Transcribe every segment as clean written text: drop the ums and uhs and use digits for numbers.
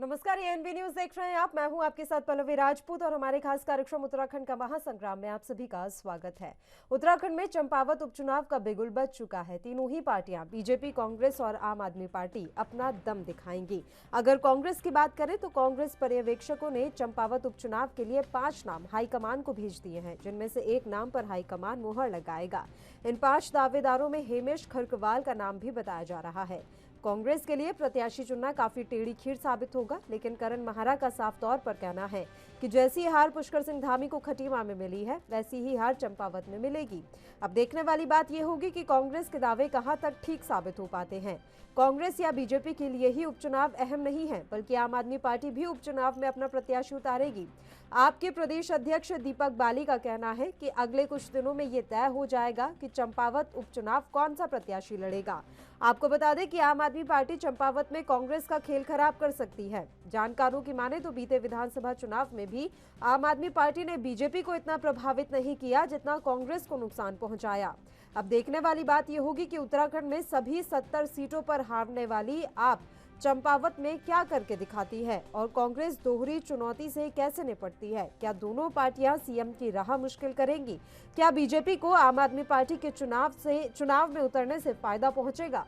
नमस्कार, ये NB news देख रहे हैं आप। मैं हूं आपके साथ पल्लवी राजपूत और हमारे खास कार्यक्रम उत्तराखंड का महासंग्राम में आप सभी का स्वागत है। उत्तराखंड में चंपावत उपचुनाव का बिगुल बज चुका है। तीनों ही पार्टियां बीजेपी, कांग्रेस और आम आदमी पार्टी अपना दम दिखाएंगी। अगर कांग्रेस की बात करें तो कांग्रेस पर्यवेक्षकों ने चंपावत उपचुनाव के लिए 5 नाम हाईकमान को भेज दिए हैं, जिनमें से एक नाम पर हाईकमान मुहर लगाएगा। इन 5 दावेदारों में हेमेश खरकवाल का नाम भी बताया जा रहा है। कांग्रेस के लिए प्रत्याशी चुनना काफी टेढ़ी खीर साबित होगा, लेकिन करण महारा का साफ तौर पर कहना है कि जैसी हार पुष्कर सिंह धामी को खटीमा में मिली है, वैसी ही हार चंपावत में मिलेगी। अब देखने वाली बात यह होगी कि कांग्रेस के दावे कहां तक ठीक साबित हो पाते हैं। कांग्रेस या बीजेपी के लिए ही उपचुनाव अहम नहीं है, बल्कि आम आदमी पार्टी भी उपचुनाव में अपना प्रत्याशी उतारेगी। आपके प्रदेश अध्यक्ष दीपक बाली का कहना है कि अगले कुछ दिनों में ये तय हो जाएगा कि चंपावत उपचुनाव कौन सा प्रत्याशी लड़ेगा। आपको बता दें कि आम आदमी पार्टी चंपावत में कांग्रेस का खेल खराब कर सकती है। जानकारों की माने तो बीते विधानसभा चुनाव में भी आम आदमी पार्टी ने बीजेपी को इतना प्रभावित नहीं किया जितना कांग्रेस को नुकसान पहुंचाया। अब देखने वाली बात यह होगी कि उत्तराखंड में सभी 70 सीटों पर हारने वाली आप चंपावत में क्या करके दिखाती है और कांग्रेस दोहरी चुनौती से कैसे निपटती है। क्या दोनों पार्टियां सीएम की राह मुश्किल करेंगी? क्या बीजेपी को आम आदमी पार्टी के चुनाव में उतरने से फायदा पहुंचेगा?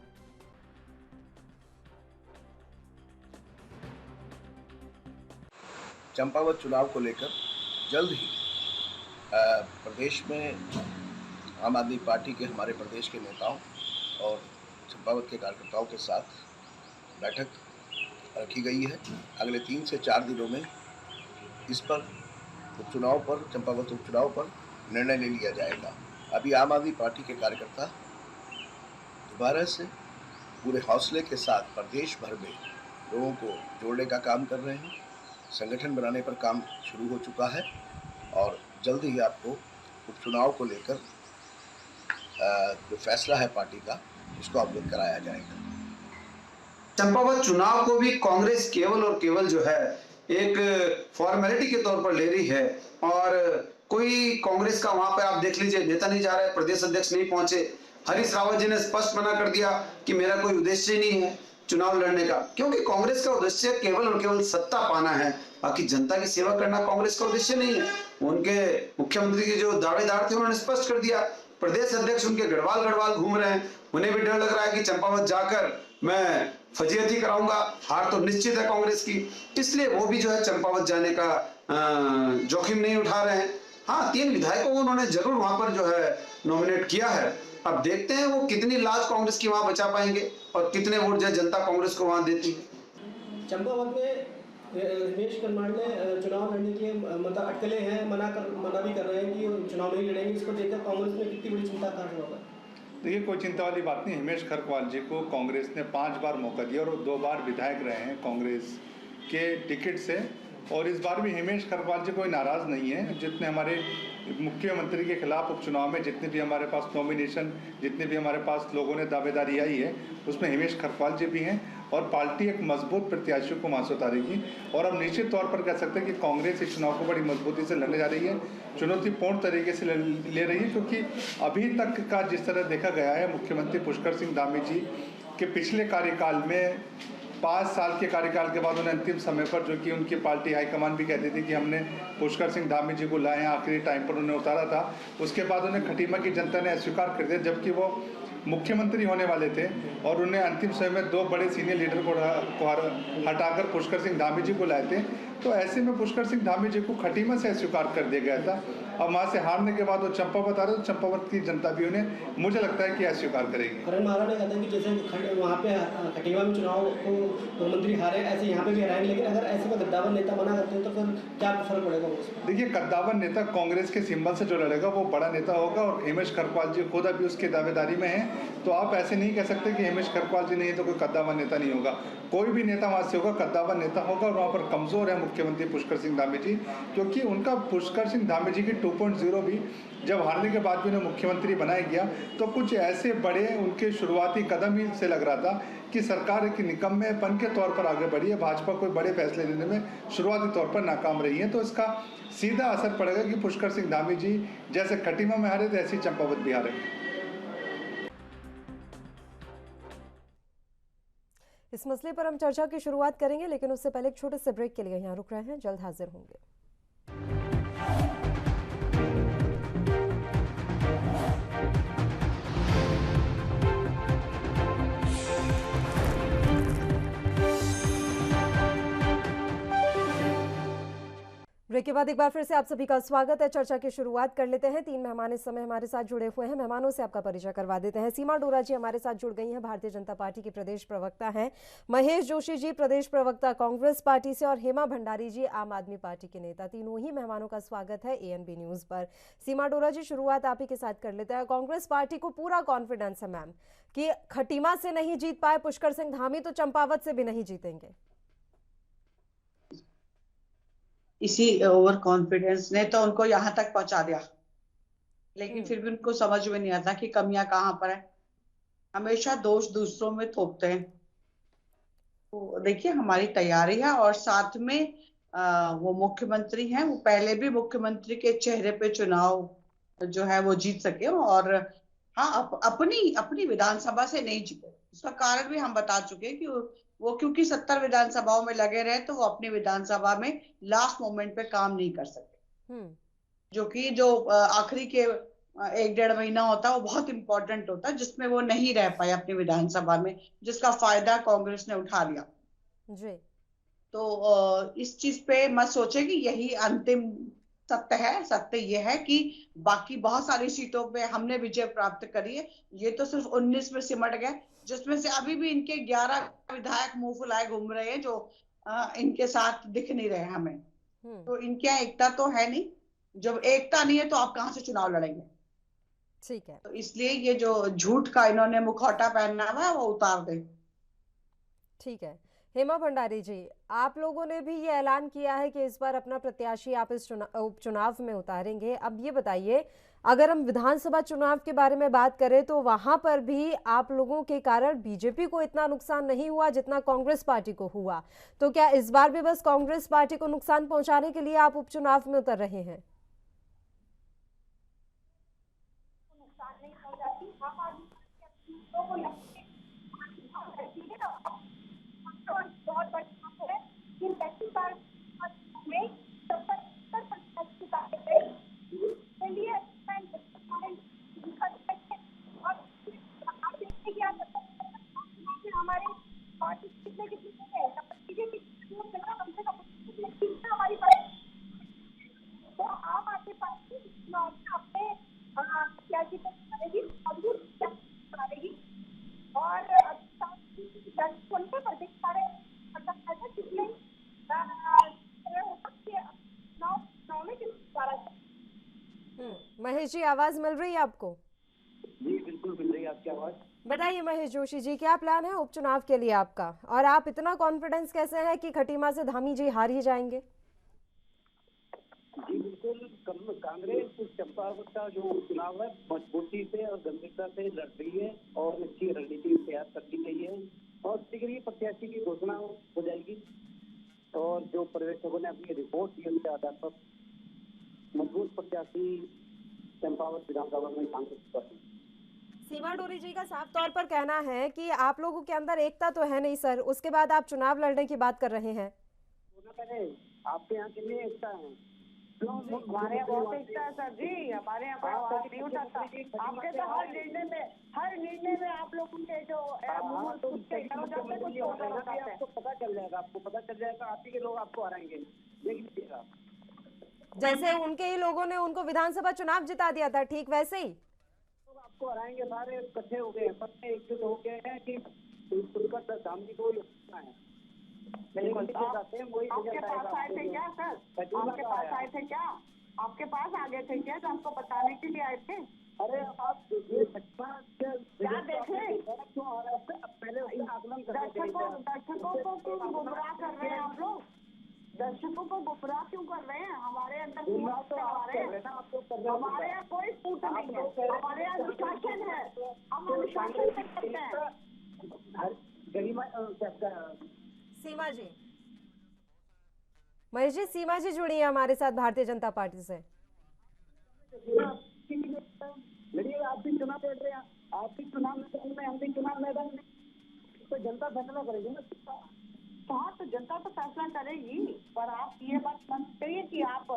चंपावत चुनाव को लेकर जल्द ही प्रदेश में आम आदमी पार्टी के हमारे प्रदेश के नेताओं और चंपावत के कार्यकर्ताओं के साथ बैठक रखी गई है। अगले 3 से 4 दिनों में इस पर उपचुनाव पर, चंपावत उपचुनाव पर निर्णय ले लिया जाएगा। अभी आम आदमी पार्टी के कार्यकर्ता दोबारा से पूरे हौसले के साथ प्रदेश भर में लोगों को जोड़ने का काम कर रहे हैं। संगठन बनाने पर काम शुरू हो चुका है और जल्द ही आपको उपचुनाव को लेकर जो फैसला है पार्टी का, उसको अवगत कराया जाएगा। चंपावत चुनाव को भी कांग्रेस केवल और केवल जो है एक फॉर्मेलिटी के तौर पर ले रही है और कोई कांग्रेस का वहां पे आप देख लीजिए नेता नहीं जा रहा है, प्रदेश अध्यक्ष नहीं पहुंचे। हरीश रावत जी ने स्पष्ट मना कर दिया कि मेरा कोई उद्देश्य ही नहीं है चुनाव लड़ने का, क्योंकि कांग्रेस का उद्देश्य केवल और केवल सत्ता पाना है। बाकी जनता की सेवा करना कांग्रेस का उद्देश्य नहीं है। उनके मुख्यमंत्री के जो दावेदार थे उन्होंने स्पष्ट कर दिया। प्रदेश अध्यक्ष उनके गढ़वाल घूम रहे हैं, उन्हें भी डर लग रहा है कि चंपावत जाकर मैं फजीयती कराऊंगा, हार तो निश्चित है कांग्रेस की, इसलिए वो भी जो है चंपावत जाने का जोखिम नहीं उठा रहे हैं। हाँ, 3 विधायकों को उन्होंने जरूर वहां पर जो है नॉमिनेट किया है। अब देखते हैं वो कितनी लाज कांग्रेस की वहां बचा पाएंगे और कितने वोट जो जनता कांग्रेस को वहां देती है। चंपावत में रमेश कनमाड़ ने चुनाव लड़ने के मतलब अटकलें हैं, मना भी कर रहे हैं कि चुनाव नहीं लड़ेंगे। इसको देखकर कांग्रेस में कितनी बड़ी चिंता का होगा? देखिए, कोई चिंता वाली बात नहीं। हेमेश खरकवाल जी को कांग्रेस ने 5 बार मौका दिया और 2 बार विधायक रहे हैं कांग्रेस के टिकट से, और इस बार भी हेमेश खरकवाल जी कोई नाराज़ नहीं है। जितने हमारे मुख्यमंत्री के खिलाफ उपचुनाव में जितने भी हमारे पास नॉमिनेशन, जितने भी हमारे पास लोगों ने दावेदारी आई है, उसमें हेमेश खरकवाल जी भी हैं और पार्टी एक मजबूत प्रत्याशी को वहाँ से उतारेगी। और अब निश्चित तौर पर कह सकते हैं कि कांग्रेस इस चुनाव को बड़ी मजबूती से लड़ने जा रही है, चुनौतीपूर्ण तरीके से ले रही है, क्योंकि अभी तक का जिस तरह देखा गया है, मुख्यमंत्री पुष्कर सिंह धामी जी के पिछले कार्यकाल में 5 साल के कार्यकाल के बाद उन्हें अंतिम समय पर, जो कि उनकी पार्टी हाईकमान भी कहती थी कि हमने पुष्कर सिंह धामी जी को लाए हैं, आखिरी टाइम पर उन्हें उतारा था। उसके बाद उन्हें खटीमा की जनता ने अस्वीकार कर दिया, जबकि वो मुख्यमंत्री होने वाले थे और उन्हें अंतिम समय में 2 बड़े सीनियर लीडर को हटाकर पुष्कर सिंह धामी जी को लाए थे। तो ऐसे में पुष्कर सिंह धामी जी को खटीमा से अस्वीकार कर दिया गया था। अब वहाँ से हारने के बाद वो चंपावत आ रहे, तो चंपावत की जनता भी उन्हें, मुझे लगता है कि अस्वीकार करेगी। करण महारा ने कहा था कि जैसे वहाँ पे खटीमा में चुनाव को मुख्यमंत्री हारे, ऐसे यहाँ पे भी हराएंगे, लेकिन अगर ऐसे में गद्दावर नेता मना करते हैं तो फिर क्या फर्क पड़ेगा उसमें? देखिए, गद्दावर नेता कांग्रेस के सिंबल से जो लड़ेगा वो बड़ा नेता होगा और हेमेश खरकवाल जी खुद अभी उसकी दावेदारी में है। तो आप ऐसे नहीं कह सकते कि हेमेश खरकवाल जी नहीं है तो कोई कद्दावर नेता नहीं होगा। कोई भी नेता वहाँ से होगा, कद्दावर नेता होगा। और वहाँ पर कमज़ोर है मुख्यमंत्री पुष्कर सिंह धामी जी, क्योंकि उनका पुष्कर सिंह धामी जी की 2.0 भी जब हारने के बाद भी उन्हें मुख्यमंत्री बनाया गया, तो कुछ ऐसे बड़े उनके शुरुआती कदम ही से लग रहा था कि सरकार एक निकम्मेपन के तौर पर आगे बढ़ी है। भाजपा कोई बड़े फैसले लेने में शुरुआती तौर पर नाकाम रही है। तो इसका सीधा असर पड़ेगा कि पुष्कर सिंह धामी जी जैसे खटीमा में हारे थे, ऐसी चंपावत भी हारे। इस मसले पर हम चर्चा की शुरुआत करेंगे, लेकिन उससे पहले एक छोटे से ब्रेक के लिए यहाँ रुक रहे हैं, जल्द हाजिर होंगे। ब्रेक के बाद एक बार फिर से आप सभी का स्वागत है। चर्चा की शुरुआत कर लेते हैं। 3 मेहमान इस समय हमारे साथ जुड़े हुए हैं। मेहमानों से आपका परिचय करवा देते हैं। सीमा डोरा जी हमारे साथ जुड़ गई हैं, भारतीय जनता पार्टी की प्रदेश प्रवक्ता हैं। महेश जोशी जी प्रदेश प्रवक्ता कांग्रेस पार्टी से, और हेमा भंडारी जी आम आदमी पार्टी के नेता। तीनों ही मेहमानों का स्वागत है ANB न्यूज पर। सीमा डोरा जी, शुरुआत आप ही के साथ कर लेते हैं। कांग्रेस पार्टी को पूरा कॉन्फिडेंस है मैम कि खटीमा से नहीं जीत पाए पुष्कर सिंह धामी तो चंपावत से भी नहीं जीतेंगे। इसी ओवर कॉन्फिडेंस ने तो उनको यहाँ तक पहुंचा दिया, लेकिन फिर भी उनको समझ में नहीं आता कि कमियां कहाँ पर है। हमेशा दोष दूसरों में थोपते हैं। तो देखिए, हमारी तैयारी है, और साथ में वो मुख्यमंत्री हैं, वो पहले भी मुख्यमंत्री के चेहरे पे चुनाव जो है वो जीत सके। और हाँ, अपनी विधानसभा से नहीं जीते, उसका कारण भी हम बता चुके कि वो क्योंकि 70 विधानसभाओं में लगे रहे, तो वो अपनी विधानसभा में लास्ट मोमेंट पे काम नहीं कर सकते। जो आखिरी के 1-1.5 महीना होता है, वो बहुत इंपॉर्टेंट होता है, जिसमें वो नहीं रह पाए अपनी विधानसभा में, जिसका फायदा कांग्रेस ने उठा लिया जी। तो इस चीज पे मत सोचे कि यही अंतिम सत्य है। सत्य यह है कि बाकी बहुत सारी सीटों पे हमने विजय प्राप्त करी है। ये तो सिर्फ 19 में सिमट गए, जिसमें से अभी भी इनके 11 विधायक मुंह फुलाए घूम रहे हैं, जो इनके साथ दिख नहीं रहे हमें। तो इनके यहाँ एकता तो है नहीं। जब एकता नहीं है तो आप कहाँ से चुनाव लड़ेंगे? ठीक है, तो इसलिए ये जो झूठ का इन्होंने मुखौटा पहना हुआ है वो उतार दे। ठीक है। हेमा भंडारी जी, आप लोगों ने भी ये ऐलान किया है कि इस बार अपना प्रत्याशी आप इस उपचुनाव में उतारेंगे। अब ये बताइए, अगर हम विधानसभा चुनाव के बारे में बात करें तो वहां पर भी आप लोगों के कारण बीजेपी को इतना नुकसान नहीं हुआ जितना कांग्रेस पार्टी को हुआ, तो क्या इस बार भी बस कांग्रेस पार्टी को नुकसान पहुंचाने के लिए आप उपचुनाव में उतर रहे हैं? बहुत बड़ी है कि पहली बार में 70% के लिए हमारे पार्टी कितने हमारी तो आम आदमी पार्टी अपने प्रत्याशी को करेगी और उनके पर दिखा रहे महेश जी, आवाज मिल रही है आपको? जी बिल्कुल मिल रही है आपकी आवाज। बताइए महेश जोशी जी, क्या प्लान है उपचुनाव के लिए आपका, और आप इतना कॉन्फिडेंस कैसे है कि खटीमा से धामी जी हार ही जाएंगे? जी बिल्कुल, कांग्रेस चंपावत का जो चुनाव है मजबूती से और गंभीरता से लड़ रही है और अच्छी रणनीति तैयार कर ली गई है, और शीघ्र ही प्रत्याशी की घोषणा हो जाएगी। और जो पर्यवेक्षकों ने अपनी रिपोर्ट दी उनके आधार पर मजबूत प्रत्याशी चंपावत विधानसभा में कांग्रेस पर। सीमा डोरी जी का साफ तौर पर कहना है कि आप लोगों के अंदर एकता तो है नहीं सर, उसके बाद आप चुनाव लड़ने की बात कर रहे हैं। आपके यहाँ कितनी एकता है? हमारे यहाँ बहुत एकता है सर जी, हमारे यहाँ पर नहीं उठाता। आपके तो हर निर्णय में आप लोगों के जो आपको पता चल जाएगा, आप ही के लोग आपको हराएंगे, देख लीजिएगा। जैसे उनके ही लोगों ने उनको विधानसभा चुनाव जिता दिया था, ठीक वैसे ही आपको हराएंगे। सारे इकट्ठे हो गए, सबने एकजुट हो गए हैं कि धामी को ही है। आपके पास आए थे क्या सर? आपके पास आए थे क्या? आपके पास आ गए थे क्या, जो हमको बताने के लिए आए थे? अरे आप देखिए, क्या देखे? पहले दर्शकों को क्यों गुमराह कर रहे हैं आप लोग? दर्शकों को गुमराह क्यों कर रहे हैं? हमारे अंदर हमारे यहाँ कोई फूट नहीं है, हमारे यहाँ अनुशासन है, हम अनुशासन से करते हैं। सीमा जी, महेश जी, सीमा जी जुड़ी है हमारे साथ भारतीय जनता पार्टी से। आप भी चुनाव लड़ रहे हैं, आप भी चुनाव मैदान में, हम भी चुनाव मैदान में। तो जनता फैसला करेगी ना। हाँ, तो जनता तो फैसला करेगी, पर आप ये बात मत करिए कि आप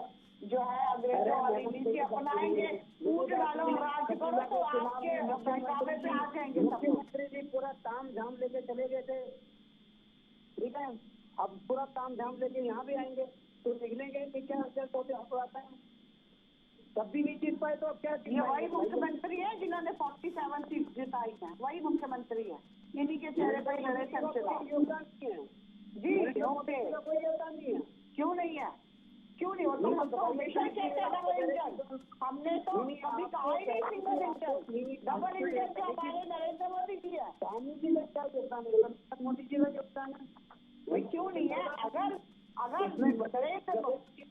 जो है अंग्रेजों वाली नीति अपनाएंगे, ऊट डालो राज करो तो आपके बहकावे पे आ जाएंगे सब लोग। मुख्यमंत्री जी पूरा ताम झाम लेके चले गए थे, ठीक है, अब पूरा ताम झाम लेके यहाँ भी आएंगे तो निकलेंगे कि क्या आपको आता है, तब भी नहीं जीत पाए तो अब क्या। ये वही मुख्यमंत्री है जिन्होंने 47 सीट जिताई है, वही मुख्यमंत्री है, इन्हीं के चेहरे पर लड़े थे चुनाव। योगदान नहीं है जी, कोई योगदान नहीं है। क्यों नहीं है? क्यों नहीं? वो तो हमेशा कहते हैं डबल इंजन, हमने तो कभी कहा ही नहीं सिंगल इंजन। डबल इंजन तो हमारे नरेंद्र मोदी जी है। मोदी जी का योगदान है, मोदी जी का योगदान है, भाई क्यों नहीं है? अगर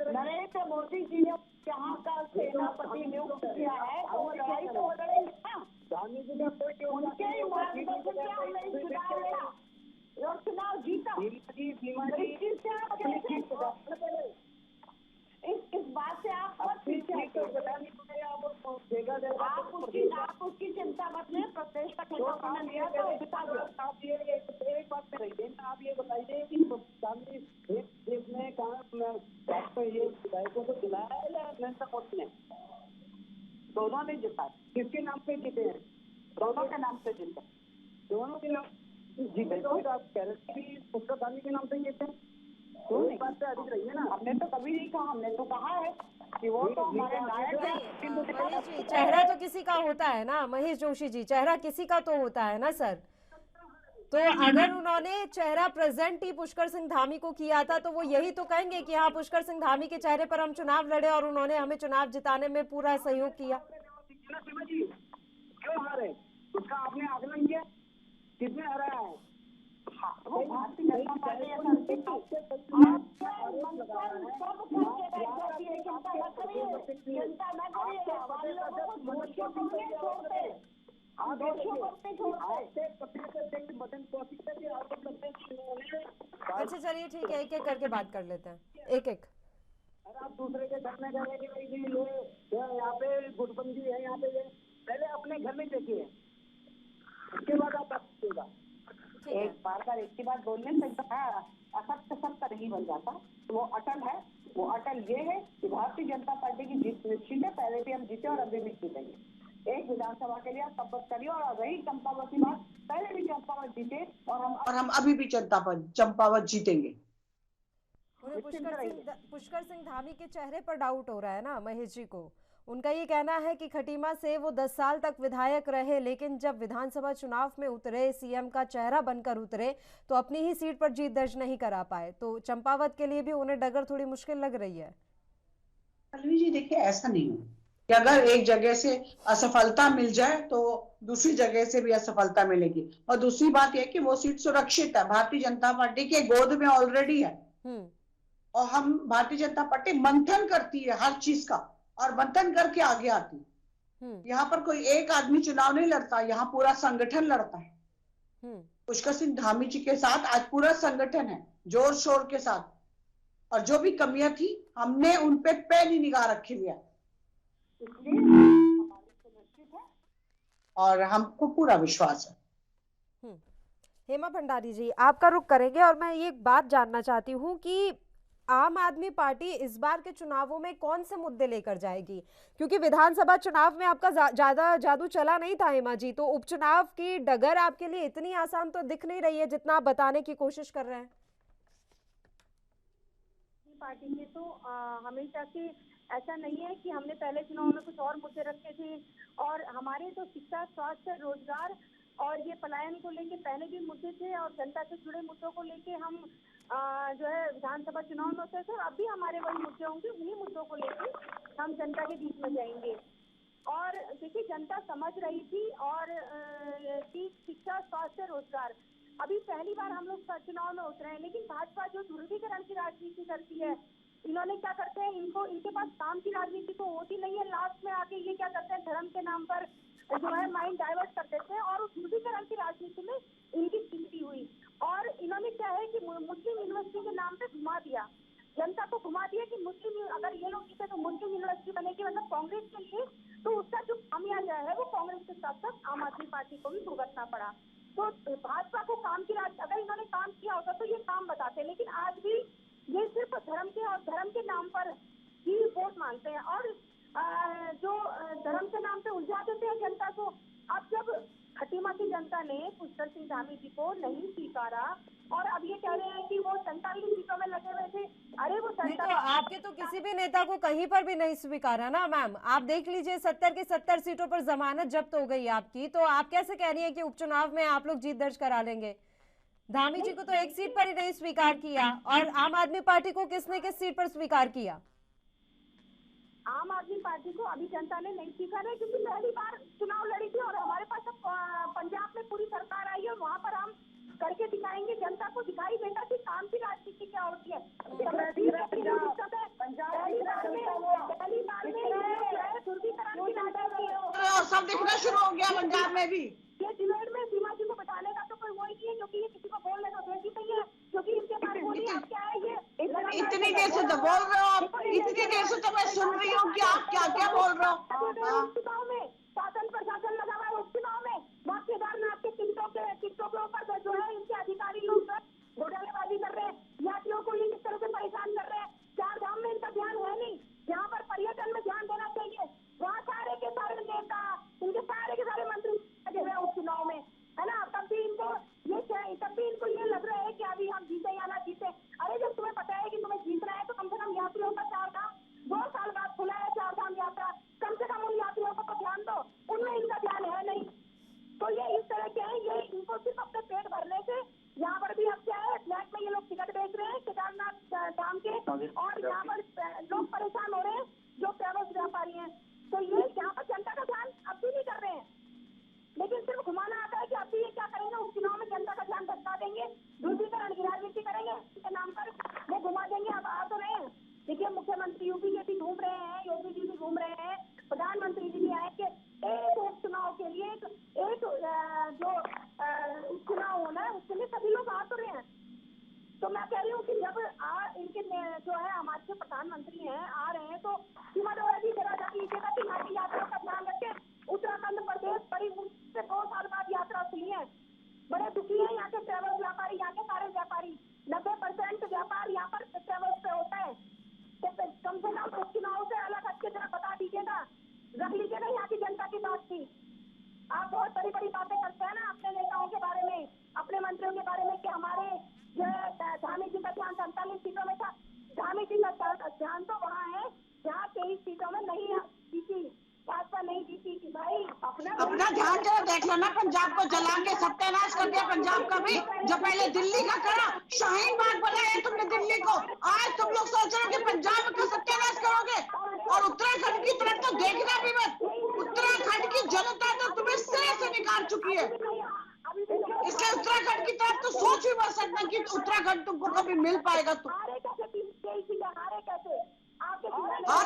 नरेंद्र मोदी जी ने यहाँ का सेनापति नियुक्त किया है तो वो लड़ाई तो हो लड़ेंगे ना। गांधी जी का कोई उनके ही मार्गदर्शन से हमने चुनाव लड़ा और चुनाव जीता। इस बात से आप उसकी चिंता मत लें, प्रदेश का ठेका लिया तो आप एक बात करेंगे, आप ये बताइए कि गांधी देश में कहा ये विधायकों को दिलाया है या नरेंद्र मोदी ने? दोनों ने जिता। किसके नाम पे जीते हैं? दोनों के नाम से जीते। दोनों के नाम जीते तो आप कह रहे थे उसका गांधी के नाम पे जीते हैं, तो इस बात से अधिक रही है ना। हमने तो कभी नहीं कहा, हमने तो कहा है कि वो तो हमारे नायक है। महेश जी, चेहरा तो किसी का होता है ना महेश जोशी जी, चेहरा किसी का तो होता है ना सर। तो अगर उन्होंने चेहरा प्रेजेंट ही पुष्कर सिंह धामी को किया था तो वो यही तो कहेंगे कि हाँ पुष्कर सिंह धामी के चेहरे पर हम चुनाव लड़े और उन्होंने हमें चुनाव जिताने में पूरा सहयोग किया। क्यों हारे उसका आपने आकलन किया, किसने हराया है? वो भारतीय जनता पार्टी अच्छा चलिए ठीक है, एक एक करके बात कर लेते हैं, एक एक। अरे आप दूसरे के घर में गए कि भाई जी ये यहाँ पे गुटबंदी है, यहाँ पे ये पहले अपने घर में देखिए, उसके बाद आप बताइएगा। एक बार का एक की बात बोलने से असत्य सत्य नहीं बन जाता। वो अटल है, वो अटल ये है कि भारतीय जनता पार्टी की जीत निश्चित है, पहले भी हम जीते और अभी भी जीतेंगे। एक विधानसभा के लिए आप शपथ करिए और रही चंपावत की बात, पहले भी चंपावत जीते और हम अभी भी चंपावत जीतेंगे। पुष्कर सिंह धामी के चेहरे पर डाउट हो रहा है ना महेश जी को। उनका ये कहना है कि खटीमा से वो 10 साल तक विधायक रहे, लेकिन जब विधानसभा चुनाव में उतरे, सीएम का चेहरा बनकर उतरे, तो अपनी ही सीट पर जीत दर्ज नहीं करा पाए। तो चंपावत के लिए भी उन्हें डगर थोड़ी मुश्किल लग रही है। पल्लवी जी देखिए, ऐसा नहीं है कि अगर एक जगह से असफलता मिल जाए तो दूसरी जगह से भी असफलता मिलेगी। और दूसरी बात यह कि वो सीट सुरक्षित है, भारतीय जनता पार्टी के गोद में ऑलरेडी है। और हम भारतीय जनता पार्टी मंथन करती है हर चीज का, और मंथन करके आगे आती है। यहाँ पर कोई एक आदमी चुनाव नहीं लड़ता, यहाँ पूरा संगठन लड़ता है। पुष्कर सिंह धामी जी के साथ आज पूरा संगठन है जोर शोर के साथ, और जो भी कमियां थी हमने उन पे पैनी निगाह रखी हुई है, और हमको पूरा विश्वास है। हेमा भंडारी जी, आपका रुख करेंगे और मैं ये बात जानना चाहती हूँ कि आम आदमी पार्टी इस बार के चुनावों में कौन से मुद्दे लेकर जाएगी, क्योंकि विधानसभा चुनाव में आपका ज्यादा जादू चला नहीं था हेमा जी, तो उपचुनाव की डगर आपके लिए इतनी आसान तो दिख नहीं रही है जितना आप बताने की कोशिश कर रहे हैं। पार्टी ने तो हमेशा से ऐसा नहीं है कि हमने पहले चुनाव में कुछ और मुद्दे रखे थे, और हमारे तो शिक्षा, स्वास्थ्य, रोजगार और ये पलायन को लेके पहले भी मुद्दे थे, और जनता से जुड़े मुद्दों को लेके हम जो है विधानसभा चुनाव में होते थे, अब भी हमारे वही मुद्दे होंगे, उन्हीं मुद्दों को लेके हम जनता के बीच में जाएंगे। और देखिए, जनता समझ रही थी और शिक्षा, स्वास्थ्य, रोजगार अभी पहली बार हम लोग चुनाव में उतरे हैं, लेकिन भाजपा जो ध्रुवीकरण की राजनीति करती है, इन्होंने क्या करते हैं, इनके पास काम की राजनीति तो होती नहीं है, लास्ट में आके ये क्या करते हैं, धर्म के नाम पर जो है माइंड डाइवर्ट कर देते हैं, और उस ध्रुवीकरण की राजनीति में इनकी स्थिति हुई। और इन्होंने क्या है कि मुस्लिम यूनिवर्सिटी के नाम पे घुमा दिया, जनता को घुमा दिया कि मुस्लिम, अगर ये लोग जीते तो मुस्लिम यूनिवर्सिटी बनेगी, मतलब कांग्रेस के लिए, तो उसका जो खामियाजा है वो कांग्रेस के साथ साथ आम आदमी पार्टी को भी भुगतना पड़ा। तो भाजपा को काम की राज, अगर इन्होंने काम किया होता तो ये काम बताते, लेकिन आज भी ये सिर्फ धर्म के और धर्म के नाम पर ही वोट मांगते हैं और जो धर्म के नाम पे उलझा देते हैं जनता को। अब जब खटीमा की जनता ने पुष्कर सिंह धामी जी को नहीं स्वीकारा और अब ये कह रहे हैं कि वो 47 सीटों में लगे हुए थे, अरे वो नहीं तो आपके तो किसी भी नेता को कहीं पर भी नहीं स्वीकारा ना मैम। आप देख लीजिए 70 की 70 सीटों पर जमानत जब्त हो गई आपकी, तो आप कैसे कह रही है कि उपचुनाव में आप लोग जीत दर्ज करा लेंगे? धामी जी को तो एक सीट पर ही नहीं स्वीकार किया और आम आदमी पार्टी को किसने किस सीट पर स्वीकार किया? आम आदमी पार्टी को अभी जनता ने नहीं स्वीकारा क्योंकि पहली बार चुनाव लड़ी थी और हमारे पास अब पंजाब में पूरी सरकार आई है और वहाँ पर हम करके दिखाएंगे, जनता को दिखाई देगा कि काम की राजनीति क्या होती है। पहली बार में सब दिखना शुरू हो गया पंजाब में भी। ये डिबेट में सीमा जी को बताने का तो कोई वो ही नहीं है, क्योंकि ये किसी को बोलने को देती नहीं है, क्योंकि इनके पास बोली आप क्या है ये इतनी देर से तो बोल रहे हो आप, इतनी देर से तो मैं सुन रही हूँ कि आप क्या क्या बोल रहे हो। उपचुनाव में शासन प्रशासन लगा हुआ है, उपचुनाव में वहाँ केदारनाथ के टिकटों के ऊपर जो है इनके अधिकारी लोग घोटालेबाजी कर रहे हैं, यात्रियों को ये किस तरह से परेशान कर रहे हैं। 4 धाम में इनका ध्यान है नहीं, यहाँ पर पर्यटन में ध्यान देना चाहिए। वहाँ सारे के सारे नेता, इनके सारे के सारे मंत्री लगे हुए उपचुनाव में, है ना। तब भी इनको ये लग रहा है कि अभी हम जीते या ना जीते। अरे जब तुम्हें पता है कि तुम्हें जीतना है तो कम से कम यात्रियों का 4 धाम 2 साल बाद खुला है, 4 धाम यात्रा, कम से कम उन यात्रियों को तो ध्यान दो, उनमें इनका ध्यान है नहीं। तो ये इस तरह के हैं, ये इनको सिर्फ अपने पेट भरने से यहाँ पर भी अब क्या है, फ्लैट में ये लोग टिकट बेच रहे हैं केदारनाथ धाम के और यहाँ पर लोग परेशान हो रहे हैं जो ट्रेवल्स व्यापारी हैं। तो ये यहाँ पर जनता का ध्यान अब भी नहीं कर रहे हैं, लेकिन सिर्फ घुमाना आता है कि अब भी ये क्या करेंगे, उपचुनाव में जनता का ध्यान भटका देंगे, दूसरीकरण की राजनीति करेंगे, इसके नाम पर वो घुमा देंगे। अब आ तो रहे हैं, देखिए मुख्यमंत्री यूपी के भी घूम रहे हैं, योगी जी भी घूम रहे हैं, प्रधानमंत्री जी भी आए कि एक उपचुनाव के लिए एक जो उपचुनाव होना है उसके लिए सभी लोग आ तो रहे हैं। तो मैं कह रही हूँ कि जब इनके जो है हमारे जो प्रधानमंत्री हैं आ रहे हैं तो सीमा द्वारा जी जरा जान लीजिएगा कि यहाँ की यात्रा का ध्यान रखें। उत्तराखंड प्रदेश बड़ी मुश्किल से 2 साल बाद यात्रा खुली है, बड़े दुखी हैं यहाँ के ट्रेवल व्यापारी, यहाँ के सारे व्यापारी, 90% व्यापार यहाँ पर ट्रेवल्स पे होता है। तो कम से कम उपचुनाव से अलग हटके जरा बता दीजिएगा, रख लीजिएगा यहाँ की जनता की बात की। आप बहुत बड़ी बड़ी बातें करते हैं ना अपने नेताओं के बारे में, अपने मंत्रियों के बारे में कि हमारे जो धामी जी का ध्यान 47 सीटों में था। धामी जी का ध्यान तो वहाँ है जहाँ 23 सीटों में नहीं जीती, भाजपा नहीं जीती थी। भाई अपना ध्यान जरा देख लो ना, पंजाब को जला के सत्यानाश कर दिया पंजाब का भी, जो पहले दिल्ली का करा, शाहीन बाग बनाया तुमने दिल्ली को, आज तुम लोग सोच रहे हो कि पंजाब का सत्यानाश करोगे। और उत्तराखंड की तरफ तो देखना भी मत, उत्तराखंड की जनता तो तुम्हें सिरे से निकाल चुकी है, इसलिए उत्तराखंड की तरफ तो सोच भी मत सकना कि उत्तराखंड तुमको कभी मिल पाएगा। तुम हारे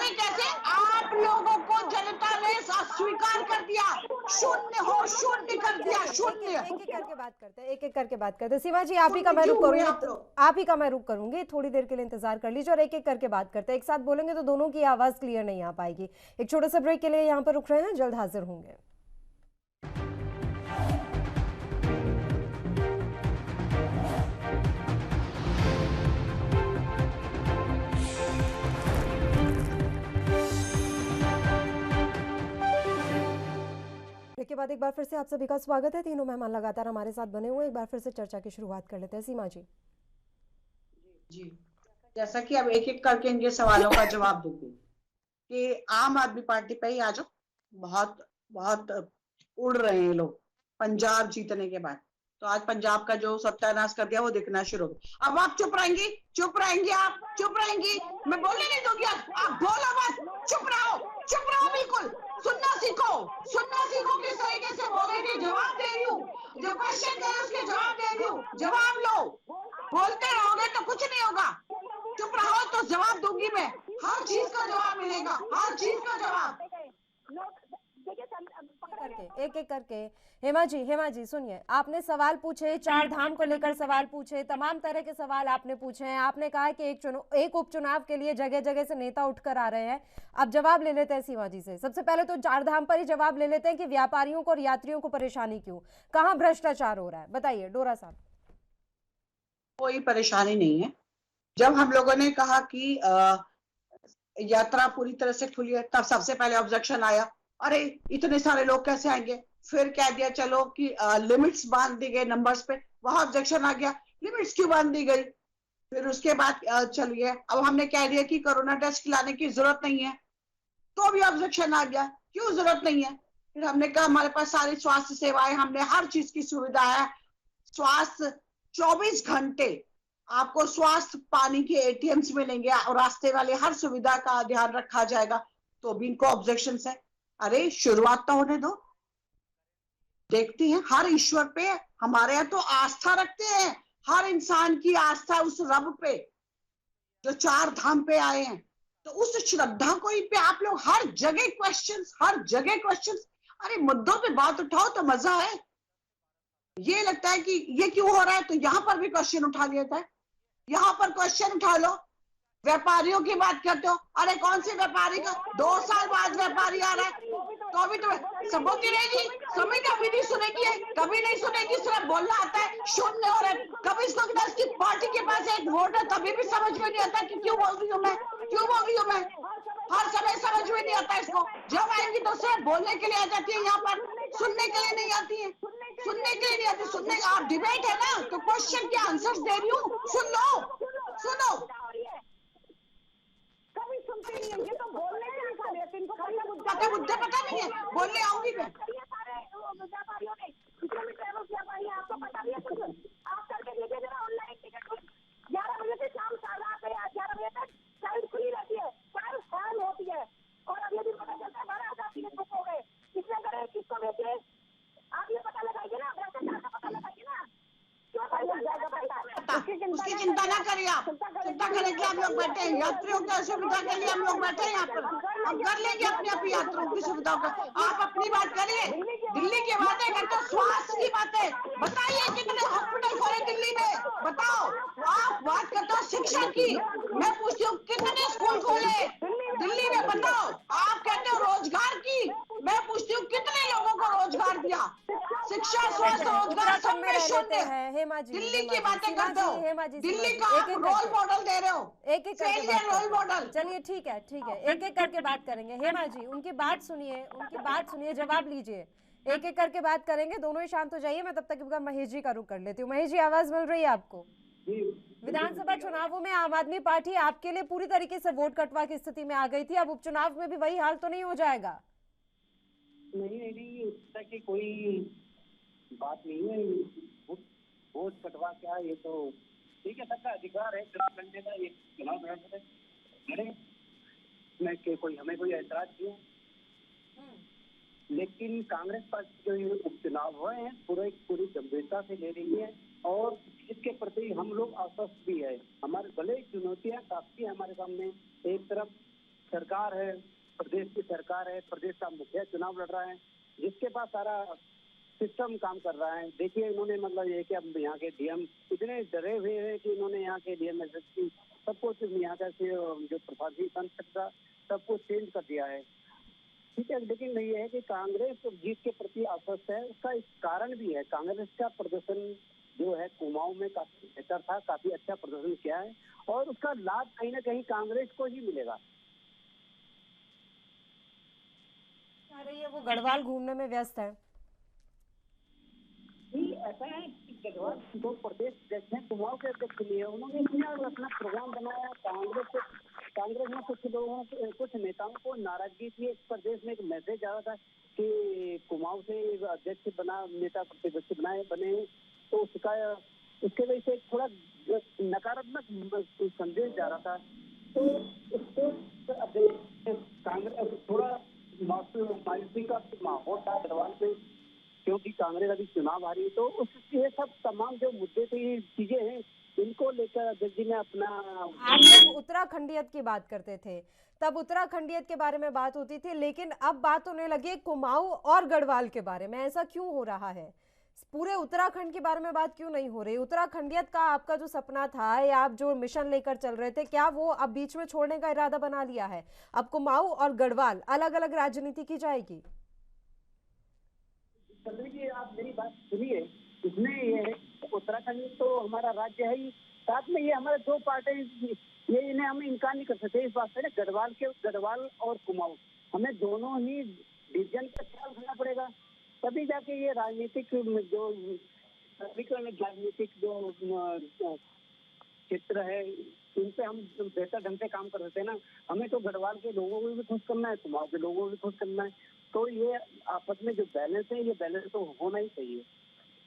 कैसे? आप लोगों को जनता ने स्वीकार कर दिया, शून्य हो शून्य कर दिया, शून्य। एक एक करके बात करते हैं, एक एक करके बात करते हैं। सीमा जी आप ही का मैं रुक करूंगी, आप ही का मैं रुक करूंगी, थोड़ी देर के लिए इंतजार कर लीजिए और एक एक करके बात करते हैं। एक साथ बोलेंगे तो दोनों की आवाज क्लियर नहीं आ पाएगी। एक छोटा सा ब्रेक के लिए यहाँ पर रुक रहे हैं, जल्द हाजिर होंगे। के बाद एक बार फिर से आप सभी का स्वागत है। तीनों मेहमान लगातार हमारे साथ बने हुए, एक बार फिर से चर्चा की शुरुआत कर लेते हैं। सीमा जी जी, जैसा कि अब एक एक करके इनके सवालों का जवाब दूंगी कि आम आदमी पार्टी पे ही आ जाओ, बहुत बहुत उड़ रहे हैं लोग पंजाब जीतने के बाद। तो आज पंजाब का जो सत्यानाश कर दिया वो दिखना शुरू हो गया। अब आप चुप रहेंगी, चुप रहेंगी, आप चुप रहेंगी, मैं बोलने नहीं दूंगी। आप बोलो मत, चुप रहो, चुप रहो, बिल्कुल सुनना सीखो, सुनना सीखो किस तरीके से बोलेंगे। जवाब दे रही हूँ, जो क्वेश्चन है उसके जवाब दे रही हूँ, जवाब लो। बोलते रहोगे तो कुछ नहीं होगा, चुप रहो तो जवाब दूंगी मैं, हर चीज का जवाब मिलेगा, हर चीज का जवाब। एक करके हेमा जी सुनिए, आपने सवाल पूछे, 4 धाम को लेकर सवाल पूछे, तमाम तरह के सवाल आपने पूछे हैं। आपने कहा कि एक उपचुनाव के लिए जगह जगह से नेता उठकर आ रहे हैं। अब जवाब ले लेते हैं सीमा जी से। सबसे पहले तो 4 धाम पर ही जवाब ले लेते हैं कि व्यापारियों को और यात्रियों को परेशानी क्यों, कहाँ भ्रष्टाचार हो रहा है, बताइए डोरा साहब। कोई परेशानी नहीं है। जब हम लोगों ने कहा कि यात्रा पूरी तरह से खुली है, तब सबसे पहले ऑब्जेक्शन आया, अरे इतने सारे लोग कैसे आएंगे। फिर कह दिया चलो कि लिमिट्स बांध दी गई नंबर्स पे, वहां ऑब्जेक्शन आ गया, लिमिट्स क्यों बांध दी गई। फिर उसके बाद चलिए अब हमने कह दिया कि कोरोना टेस्ट लाने की जरूरत नहीं है, तो भी ऑब्जेक्शन आ गया, क्यों जरूरत नहीं है। फिर हमने कहा हमारे पास सारी स्वास्थ्य सेवाएं, हमने हर चीज की सुविधा है, स्वास्थ्य 24 घंटे आपको स्वास्थ्य पानी के एटीएम्स मिलेंगे और रास्ते वाले हर सुविधा का ध्यान रखा जाएगा, तो भी इनको ऑब्जेक्शन है। अरे शुरुआत तो होने दो, देखते हैं। हर ईश्वर पे हमारे यहाँ तो आस्था रखते हैं, हर इंसान की आस्था उस रब पे जो 4 धाम पे आए हैं, तो उस श्रद्धा को ही पे आप लोग हर जगह क्वेश्चंस। अरे मुद्दों पे बात उठाओ तो मजा है। ये लगता है कि ये क्यों हो रहा है, तो यहाँ पर भी क्वेश्चन उठा लिया था। यहाँ पर क्वेश्चन उठा लो, व्यापारियों की बात करते हो, अरे कौन से व्यापारी का 2 साल बाद व्यापारी आ रहा है, तो अभी तो सबूत ही रहेगी, समय कभी नहीं सुनेगी, कभी नहीं सुनेगी, सिर्फ बोलना आता है, शून्य हो रहा है। कभी इसको इसकी पार्टी के पास एक वोट है, तभी भी समझ में नहीं आता कि क्यों बोल रही हूँ मैं। हर समय समझ में नहीं आता इसको। जब आएंगी तो सिर्फ बोलने के लिए आ जाती है, यहाँ पर सुनने के लिए नहीं आती है, सुनने का आप डिबेट है ना, तो क्वेश्चन के आंसर्स दे रही हूँ, सुनो। कभी सुनते नहीं है, ये तो बोलने के लिए खड़े हैं, इनको मुद्दे पता नहीं है, बोलने आऊंगी मैं। व्यापारियों ने जितने भी ट्रेवल व्यापारी हैं, आपको पता नहीं है कुछ, आप करके देखिए जरा ऑनलाइन टिकट 11 बजे से शाम 11 बजे तक साइड खुली रहती है, साइड फैन होती है, और अब ये भी पता चलता है 12,000 टिकट बुक हो गए, किसने करे, किसको बेचे, आप ये पता लगाइए ना, भ्रष्टाचार का पता लगाइए ना। उसकी चिंता ना करिए आप, चिंता करेंगे हम लोग बैठे हैं, यात्रियों की सुविधा के लिए हम लोग बैठे हैं यहाँ पर, हम कर लेंगे अपनी यात्रियों की सुविधा का। आप अपनी बात करिए, दिल्ली की बातें करते हो, स्वास्थ्य की बातें बताइए, कितने हॉस्पिटल खोले दिल्ली में, बताओ। आप बात करते हो शिक्षा की, मैं पूछती हूँ कितने स्कूल खोले दिल्ली में, बताओ। आप कहते हो रोजगार की, मैं पूछती हूँ कितने लोगों को रोजगार दिया। शिक्षा, स्वास्थ्य, रोजगार सब में शून्य है। दिल्ली की बातें करते हो, दिल्ली का आप रोल मॉडल दे रहे हो, एक रोल मॉडल। चलिए ठीक है, एक करके बात करेंगे। हेमा जी उनकी बात सुनिए, जवाब लीजिए, एक करके बात करेंगे, दोनों ही शांत हो जाइए। मैं तब तक महेश जी का रुख कर लेती हूँ। महेश जी आवाज मिल रही है आपको? विधानसभा चुनावों में आम आदमी पार्टी आपके लिए पूरी तरीके से वोट कटवा की स्थिति में आ गई थी, अब उपचुनाव में भी वही हाल तो नहीं हो जाएगा? नहीं, इस तरह की कोई बात नहीं है। वोट कटवा क्या, ये तो ठीक है, सबका अधिकार है चुनाव लड़ने का, ये चुनाव लड़े में कोई हमें कोई ऐतराज नहीं है। लेकिन कांग्रेस पार्टी जो ये उपचुनाव हुए हैं पूरी गंभीरता से ले रही है, और इसके प्रति हम लोग आश्वस्त भी है। हमारे भले चुनौतियां काफी है हमारे सामने, एक तरफ सरकार है, प्रदेश की सरकार है, प्रदेश का मुखिया चुनाव लड़ रहा है, जिसके पास सारा सिस्टम काम कर रहा है। देखिए इन्होंने मतलब ये कि अब यहाँ के डीएम इतने डरे हुए हैं कि इन्होंने यहाँ के डीएम एसएसपी सब कुछ यहाँ का जो प्रशासनिक तंत्र था सब कुछ चेंज कर दिया है, ठीक है। लेकिन ये है कि कांग्रेस जीत के प्रति आश्वस्त है, उसका एक कारण भी है। कांग्रेस का प्रदर्शन जो है कुमाऊं में काफी बेहतर था, काफी अच्छा प्रदर्शन किया है, और उसका लाभ कहीं ना कहीं कांग्रेस को ही मिलेगा। वो गढ़वाल घूमने में व्यस्त है। ऐसा है कि गढ़वाल दो प्रदेश अध्यक्ष हैं, कुमाऊं के अध्यक्ष लिए उन्होंने अपना प्रोग्राम बनाया। कांग्रेस में कुछ लोगों कुछ नेताओं को नाराजगी थी, इस प्रदेश में एक मैसेज आ रहा था कि कुमाऊं से अध्यक्ष नेता प्रतिपक्ष बने, तो उसके वजह से थोड़ा नकारात्मक संदेश जा रहा था, तो उसको कांग्रेस थोड़ा मायूसी का माहौल था गढ़वाल में, क्योंकि कांग्रेस अभी चुनाव आ रही है, तो ये सब तमाम जो मुद्दे थे, ये चीजें हैं, इनको लेकर अध्यक्ष जी ने अपना आप लोग उत्तराखंडियत की बात करते थे, तब उत्तराखंडियत के बारे में बात होती थी, लेकिन अब बात होने लगी है कुमाऊं और गढ़वाल के बारे में। ऐसा क्यों हो रहा है? पूरे उत्तराखंड के बारे में बात क्यों नहीं हो रही? उत्तराखंडियत का आपका जो सपना था या आप जो मिशन लेकर चल रहे थे, क्या वो अब बीच में छोड़ने का इरादा बना लिया है? अब कुमाऊं और गढ़वाल अलग अलग राजनीति की जाएगी? जी, आप मेरी बात सुनिए। इसमें ये है, उत्तराखंड तो हमारा राज्य है ही, साथ में ये हमारे दो पार्टी, ये इन्हें हम इनकार नहीं कर सकते इस बात से। गढ़वाल और कुमाऊं, हमें दोनों ही डिवीजन का ख्याल रखना पड़ेगा, तभी जाके ये राजनीतिक जो राजनीतिक जो क्षेत्र है इन पे हम बेहतर ढंग से काम कर सकते हैं ना। हमें तो गढ़वाल के लोगों को भी खुश करना है, कुमाऊं के लोगों को भी खुश करना है, तो ये आपस में जो बैलेंस है, ये बैलेंस तो होना ही चाहिए।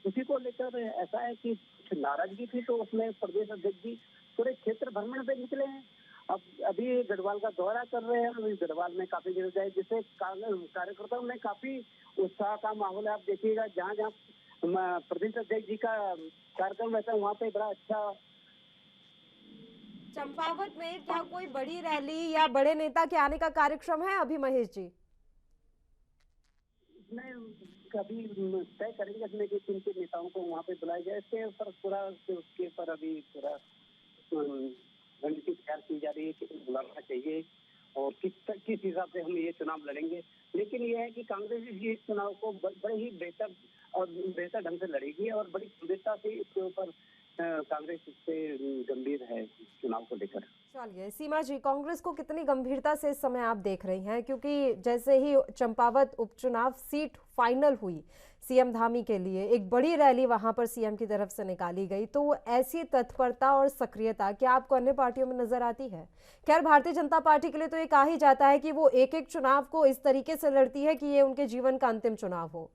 उसी को लेकर ऐसा है कि नाराजगी थी, तो उसमें प्रदेश अध्यक्ष जी पूरे क्षेत्र भ्रमण पे निकले हैं। अब अभी गढ़वाल का दौरा कर रहे हैं, अभी गढ़वाल में काफी जगह जाए, जिससे कार्यकर्ताओं में काफी उत्साह का माहौल है। आप देखिएगा, जहाँ जहाँ प्रदेश अध्यक्ष जी का कार्यक्रम रहता है, वहाँ पे बड़ा अच्छा। चंपावत में क्या कोई बड़ी रैली या बड़े नेता के आने का कार्यक्रम है अभी महेश जी? इसमें कभी तय करेंगे इसमें कि किन किन नेताओं को वहाँ पे बुलाया जाए, इसके ऊपर पूरा उसके ऊपर अभी पूरा रणनीति तैयार की जा रही है कि बुलाना चाहिए और किस हिसाब से हम ये चुनाव लड़ेंगे। लेकिन ये है कि कांग्रेस इस चुनाव को बड़े ही बेहतर ढंग से लड़ेगी और बड़ी गंभीरता से इसके ऊपर कांग्रेस इससे गंभीर है चुनाव को लेकर। चलिए सीमा जी, कांग्रेस को कितनी गंभीरता से इस समय आप देख रही हैं? क्योंकि जैसे ही चंपावत उपचुनाव सीट फाइनल हुई सीएम धामी के लिए, एक बड़ी रैली वहां पर सीएम की तरफ से निकाली गई, तो ऐसी तत्परता और सक्रियता क्या आपको अन्य पार्टियों में नजर आती है? खैर, भारतीय जनता पार्टी के लिए तो ये कहा ही जाता है कि वो एक एक चुनाव को इस तरीके से लड़ती है कि ये उनके जीवन का अंतिम चुनाव हो।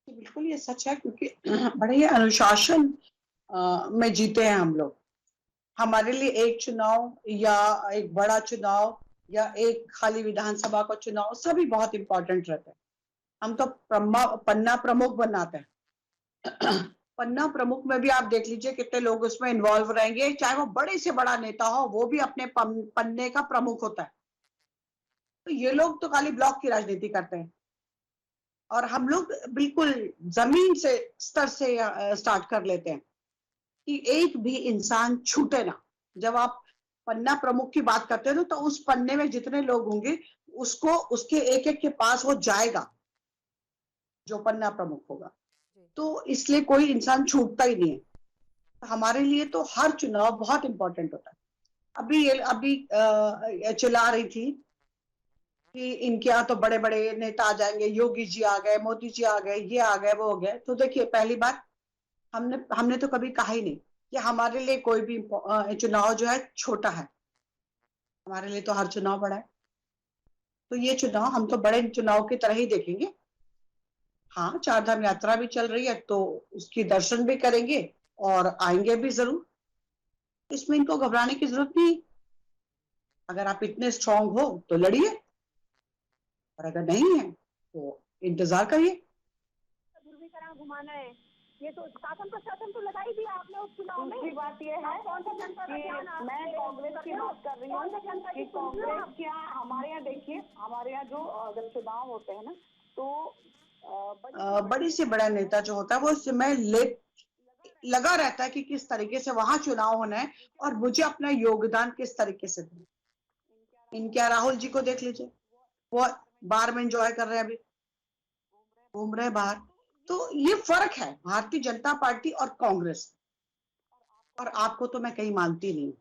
बिल्कुल ये सच है, क्योंकि बड़े ही अनुशासन में जीते हैं हम लोग। हमारे लिए एक चुनाव या एक बड़ा चुनाव या एक खाली विधानसभा का चुनाव सभी बहुत इंपॉर्टेंट रहते हैं। हम तो पन्ना प्रमुख बनाते हैं। पन्ना प्रमुख में भी आप देख लीजिए कितने लोग उसमें इन्वॉल्व रहेंगे, चाहे वो बड़े से बड़ा नेता हो, वो भी अपने पन्ने का प्रमुख होता है। तो ये लोग तो खाली ब्लॉक की राजनीति करते हैं और हम लोग बिल्कुल जमीन से स्तर से स्टार्ट कर लेते हैं कि एक भी इंसान छूटे ना। जब आप पन्ना प्रमुख की बात करते हैं तो उस पन्ने में जितने लोग होंगे उसको उसके एक एक के पास वो जाएगा जो पन्ना प्रमुख होगा, तो इसलिए कोई इंसान छूटता ही नहीं है। हमारे लिए तो हर चुनाव बहुत इंपॉर्टेंट होता है। अभी चिल्ला रही थी कि इनके यहाँ तो बड़े बड़े नेता आ जाएंगे, योगी जी आ गए, मोदी जी आ गए, ये आ गए, वो हो गए। तो देखिए, पहली बात, हमने तो कभी कहा ही नहीं कि हमारे लिए कोई भी चुनाव जो है छोटा है। हमारे लिए तो हर चुनाव बड़ा है। तो ये चुनाव हम तो बड़े चुनाव की तरह ही देखेंगे। हाँ, चार धाम यात्रा भी चल रही है तो उसकी दर्शन भी करेंगे और आएंगे भी जरूर। इसमें इनको घबराने की जरूरत नहीं। अगर आप इतने स्ट्रांग हो तो लड़िए, और अगर नहीं है तो इंतजार करिए। ध्रुवीकरण घुमाना है, ये तो शासन प्रशासन तो लगा ही दिया आपने उस चुनाव में। दूसरी बात ये है कि मैं कांग्रेस की बात कर रही हूँ कि कांग्रेस के यहाँ, हमारे यहाँ देखिए, हमारे यहाँ जो जब चुनाव होते हैं ना तो बड़ी से बड़ा नेता जो होता है वो समय लगा रहता है कि किस तरीके से वहां चुनाव होना है और मुझे अपना योगदान किस तरीके से देना। इनके राहुल जी को देख लीजिए, वो बाहर में एंजॉय कर रहे हैं, अभी घूम रहे बाहर। तो ये फर्क है भारतीय जनता पार्टी और कांग्रेस, और आपको तो मैं कहीं मानती नहीं,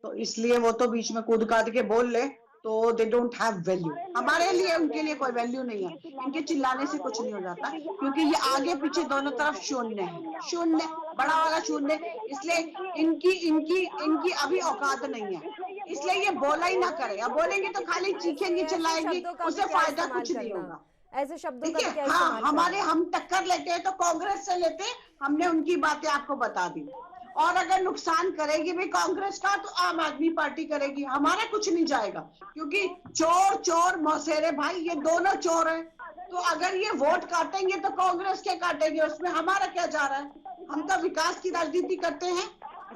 तो इसलिए वो तो बीच में कूद काद के बोल ले तो दे डोंट हैव वैल्यू। हमारे लिए उनके लिए कोई वैल्यू नहीं है। इनके चिल्लाने से कुछ नहीं हो जाता, क्योंकि ये आगे पीछे दोनों तरफ शून्य है, शून्य, बड़ा वाला शून्य। इसलिए इनकी अभी औकात नहीं है, इसलिए ये बोला ही ना करे। अब बोलेंगे तो खाली चीखेंगी, चिल्लाएंगी, उससे फायदा कुछ नहीं होगा। ऐसे शब्दों ठीक है, हाँ, हम टक्कर लेते हैं तो कांग्रेस से लेते हैं। हमने उनकी बातें आपको बता दी, और अगर नुकसान करेगी भी कांग्रेस का तो आम आदमी पार्टी करेगी, हमारा कुछ नहीं जाएगा। क्योंकि चोर मौसेरे भाई, ये दोनों चोर हैं। तो अगर ये वोट काटेंगे तो कांग्रेस के काटेंगे, उसमें हमारा क्या जा रहा है? हम तो विकास की राजनीति करते हैं,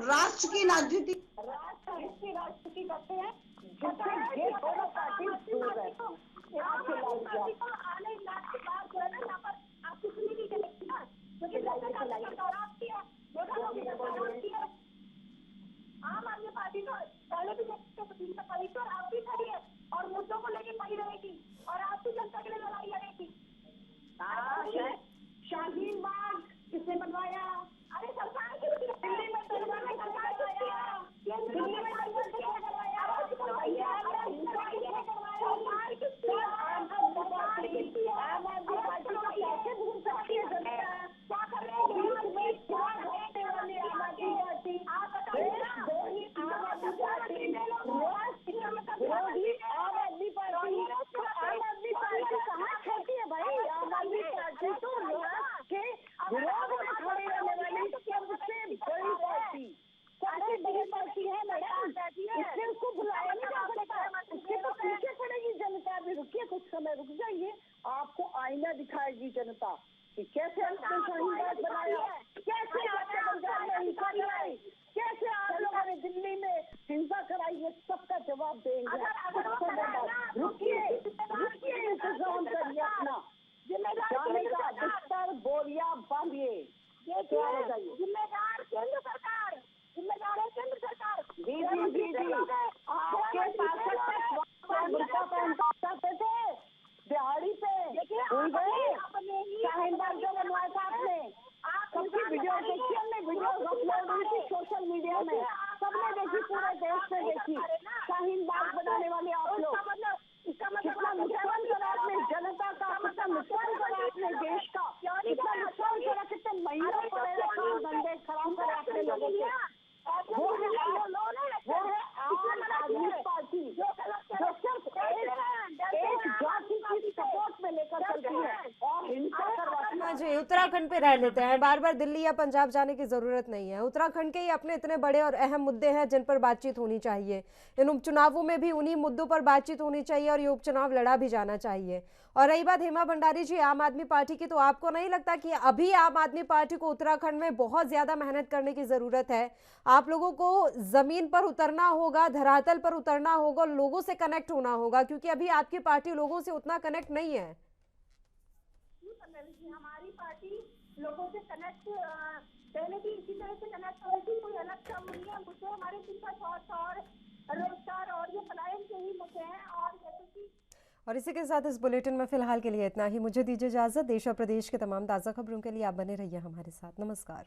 राष्ट्र की राजनीति राष्ट्रहित की राजनीति करते हैं, जिससे ये दोनों पार्टी दूर रहती हैं। आने के बाद जो है ना, यहाँ पर आप कितनी भी करेंगे ना, क्योंकि सरकार आपकी है, आम आदमी पार्टी तो पहले भी पड़ी थी और आप भी खड़ी है और मुद्दों को लेकर पड़ी रहेगी और आपकी जनता के लिए लड़ाई लड़ेगी। शाहीन बाग किसने बनवाया? अरे सरकार की दिल्ली में रुक जाइए, आपको आईना दिखाएगी जनता कि कैसे आपने शाहीन बाग बनाया, कैसे आपने पंजाब में हिंसा कराई, कैसे आप लोगों ने दिल्ली में हिंसा कराई, ये सबका जवाब देंगे। रुकिए इंतजाम करिए अपना जाने का, बिस्तर बोरिया बांधिए। जिम्मेदार केंद्र सरकार, जिम्मेदार है केंद्र सरकार। जी आपके चाहते थे दिहाड़ी पे भूल गए शाहीन बाग जो बनवाया था आपने। सबकी वीडियो देखी हमने, वीडियो अपलोड हुई थी सोशल मीडिया में, सबने देखी, पूरे देश में देखी। शाहीन बाग बनाने वाले आप लोग, कितना नुकसान करा आपने जनता का, कितना नुकसान करा आपने देश का, कितना नुकसान करा, कितने महीनों पड़ेगा काम धंधे खराब करे आपने लोगों के। वो है आम आदमी पार्टी जो सिर्फ एक जाति की सपोर्ट में लेकर चलती है और हिंसा करवाती है। जी, उत्तराखंड पे रह लेते हैं, बार बार दिल्ली या पंजाब जाने की जरूरत नहीं है। उत्तराखंड के ही अपने इतने बड़े और अहम मुद्दे हैं जिन पर बातचीत होनी चाहिए। इन उपचुनावों में भी उन्हीं मुद्दों पर बातचीत होनी चाहिए और ये उपचुनाव लड़ा भी जाना चाहिए। और रही बात हेमा भंडारी जी आम आदमी पार्टी की, तो आपको नहीं लगता कि अभी आम आदमी पार्टी को उत्तराखंड में बहुत ज्यादा मेहनत करने की जरूरत है? आप लोगों को जमीन पर उतरना होगा, धरातल पर उतरना होगा, लोगों से कनेक्ट होना होगा, क्योंकि अभी आपकी पार्टी लोगों से उतना कनेक्ट नहीं है। हमारी पार्टी लोगों से कनेक्ट पहले भी इसी तरह से कनेक्ट हो रही थी, कोई अलग काम नहीं है। मुद्दे हमारे शिक्षा और रोजगार और ये पलायन के ही मुद्दे हैं। और इसी के साथ इस बुलेटिन में फिलहाल के लिए इतना ही। मुझे दीजिए इजाजत। देश और प्रदेश के तमाम ताज़ा खबरों के लिए आप बने रहिए हमारे साथ। नमस्कार।